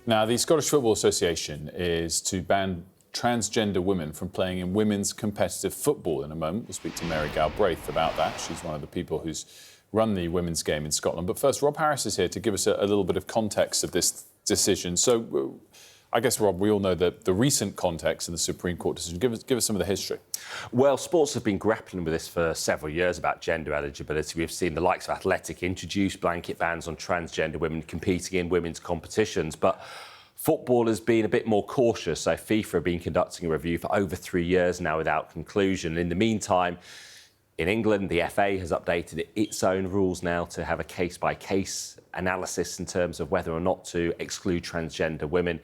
Now, the Scottish Football Association is to ban transgender women from playing in women's competitive football. In a moment, we'll speak to Mary Galbraith about that. She's one of the people who's run the women's game in Scotland. But first, Rob Harris is here to give us a little bit of context of this decision. So, I guess, Rob, we all know the recent context of the Supreme Court decision. Give us some of the history. Well, sports have been grappling with this for several years about gender eligibility. We've seen the likes of Athletic introduce blanket bans on transgender women competing in women's competitions. But football has been a bit more cautious. So FIFA have been conducting a review for over 3 years now without conclusion. In the meantime, in England, the FA has updated its own rules now to have a case-by-case analysis in terms of whether or not to exclude transgender women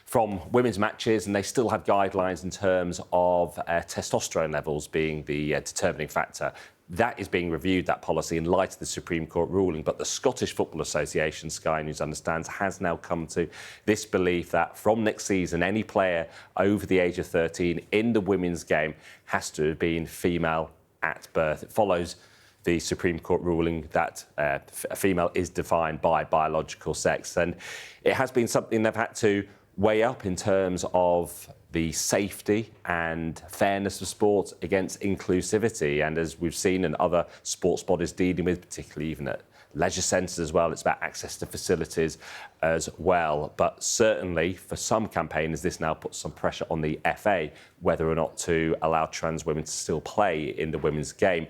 from women's matches, and they still have guidelines in terms of testosterone levels being the determining factor. That is being reviewed, that policy, in light of the Supreme Court ruling. But the Scottish Football Association, Sky News understands, has now come to this belief that from next season, any player over the age of 13 in the women's game has to have been female at birth. It follows the Supreme Court ruling that a female is defined by biological sex. And it has been something they've had to weigh up in terms of the safety and fairness of sport against inclusivity. And as we've seen in other sports bodies dealing with, particularly even at leisure centres as well, it's about access to facilities as well. But certainly for some campaigners, this now puts some pressure on the FA whether or not to allow trans women to still play in the women's game.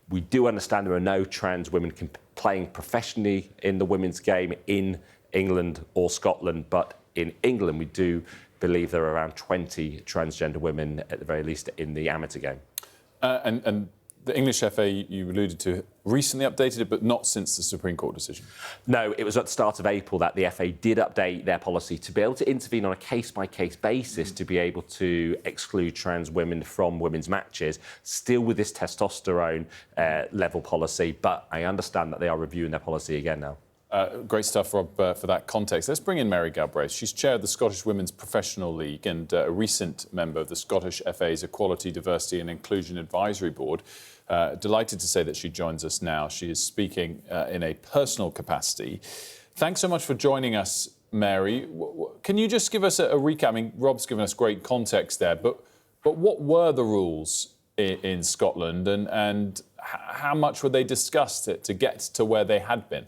We do understand there are no trans women playing professionally in the women's game in England or Scotland, but in England, we do believe there are around 20 transgender women, at the very least, in the amateur game. And the English FA, you alluded to, recently updated it, but not since the Supreme Court decision. No, it was at the start of April that the FA did update their policy to be able to intervene on a case-by-case basis to be able to exclude trans women from women's matches, still with this testosterone level policy. But I understand that they are reviewing their policy again now. Great stuff, Rob, for that context. Let's bring in Mary Galbraith. She's chair of the Scottish Women's Professional League and a recent member of the Scottish FA's Equality, Diversity and Inclusion Advisory Board. Delighted to say that she joins us now. She is speaking in a personal capacity. Thanks so much for joining us, Mary. Can you just give us a recap? I mean, Rob's given us great context there, but what were the rules in Scotland and how much were they discussed to get to where they had been?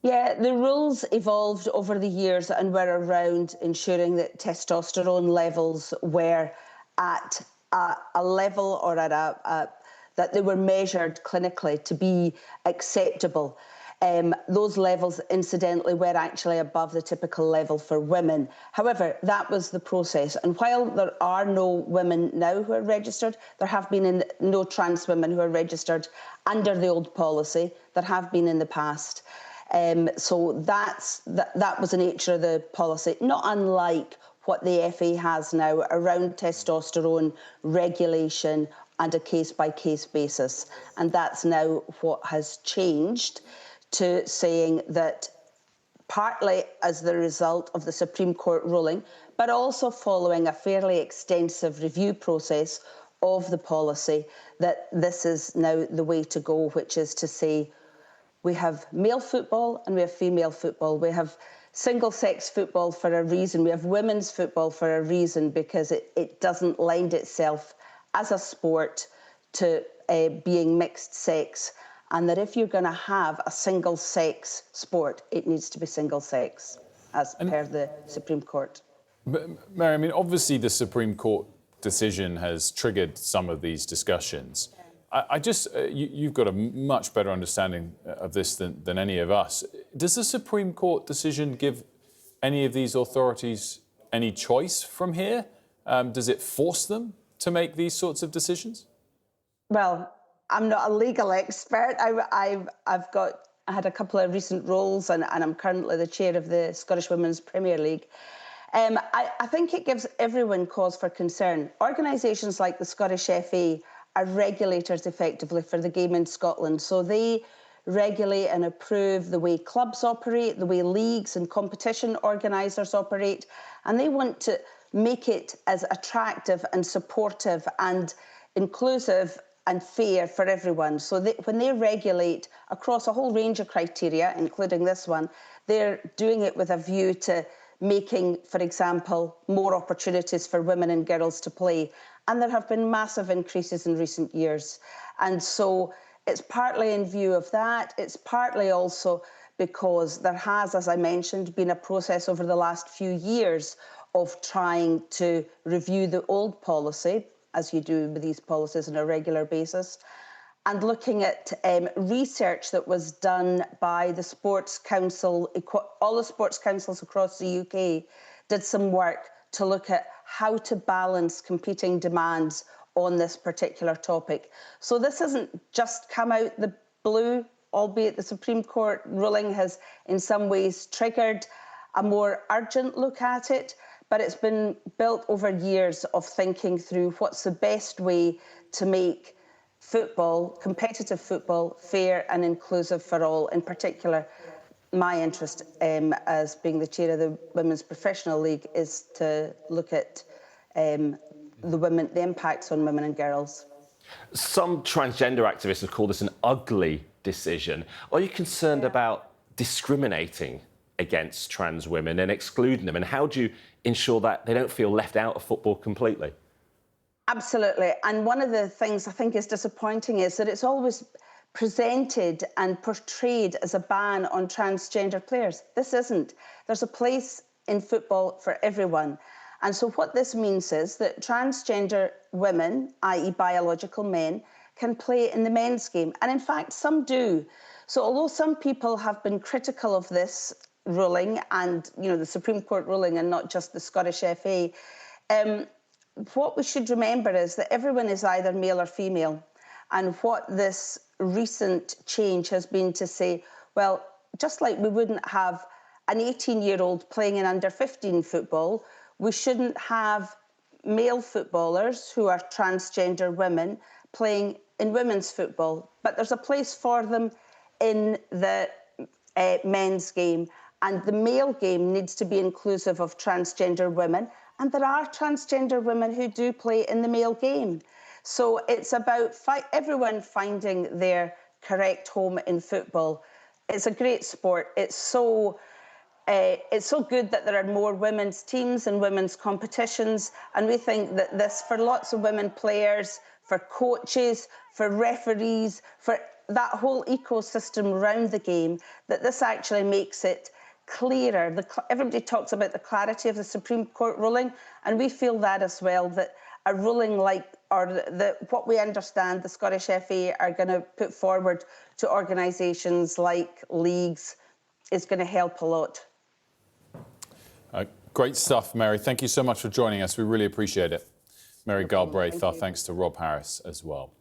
Yeah, the rules evolved over the years and were around ensuring that testosterone levels were at a level or at that they were measured clinically to be acceptable. Those levels, incidentally, were actually above the typical level for women. However, that was the process. And while there are no women now who are registered, there have been no trans women who are registered under the old policy. There have been in the past. So that was the nature of the policy, not unlike what the FA has now around testosterone regulation and a case-by-case basis. And that's now what has changed to saying that partly as the result of the Supreme Court ruling, but also following a fairly extensive review process of the policy, that this is now the way to go, which is to say, we have male football and we have female football. We have single-sex football for a reason. We have women's football for a reason, because it doesn't lend itself as a sport to being mixed sex. And that if you're going to have a single-sex sport, it needs to be single-sex, as per the Supreme Court. But, Mary, I mean, obviously the Supreme Court decision has triggered some of these discussions. You've got a much better understanding of this than any of us. Does the Supreme Court decision give any of these authorities any choice from here? Does it force them to make these sorts of decisions? Well, I'm not a legal expert. I had a couple of recent roles and I'm currently the chair of the Scottish Women's Premier League. I think it gives everyone cause for concern. Organisations like the Scottish FA are regulators effectively for the game in Scotland. So they regulate and approve the way clubs operate, the way leagues and competition organisers operate, and they want to make it as attractive and supportive and inclusive and fair for everyone. So when they regulate across a whole range of criteria, including this one, they're doing it with a view to making, for example, more opportunities for women and girls to play. And there have been massive increases in recent years. And so it's partly in view of that. It's partly also because there has, as I mentioned, been a process over the last few years of trying to review the old policy, as you do with these policies on a regular basis, and looking at research that was done by the Sports Council. All the sports councils across the UK did some work to look at how to balance competing demands on this particular topic. So this hasn't just come out the blue, albeit the Supreme Court ruling has in some ways triggered a more urgent look at it, but it's been built over years of thinking through what's the best way to make football, competitive football, fair and inclusive for all. In particular, my interest as being the chair of the Women's Professional League is to look at the impacts on women and girls. Some transgender activists have called this an ugly decision. Are you concerned about discriminating against trans women and excluding them? And how do you ensure that they don't feel left out of football completely? Absolutely. And one of the things I think is disappointing is that it's always presented and portrayed as a ban on transgender players. This isn't. There's a place in football for everyone. And so what this means is that transgender women, i.e. biological men, can play in the men's game. And in fact, some do. So although some people have been critical of this ruling and, the Supreme Court ruling and not just the Scottish FA, what we should remember is that everyone is either male or female. And what this recent change has been to say, well, just like we wouldn't have an 18-year-old playing in under-15 football, we shouldn't have male footballers who are transgender women playing in women's football. But there's a place for them in the men's game. And the male game needs to be inclusive of transgender women. And there are transgender women who do play in the male game. So it's about everyone finding their correct home in football. It's a great sport. It's so good that there are more women's teams and women's competitions. And we think that this, for lots of women players, for coaches, for referees, for that whole ecosystem around the game, that this actually makes it clearer. Everybody talks about the clarity of the Supreme Court ruling, and we feel that as well, that a ruling like, or what we understand the Scottish FA are going to put forward to organisations like leagues is going to help a lot. Great stuff, Mary. Thank you so much for joining us. We really appreciate it. Mary Galbraith, our thanks to Rob Harris as well.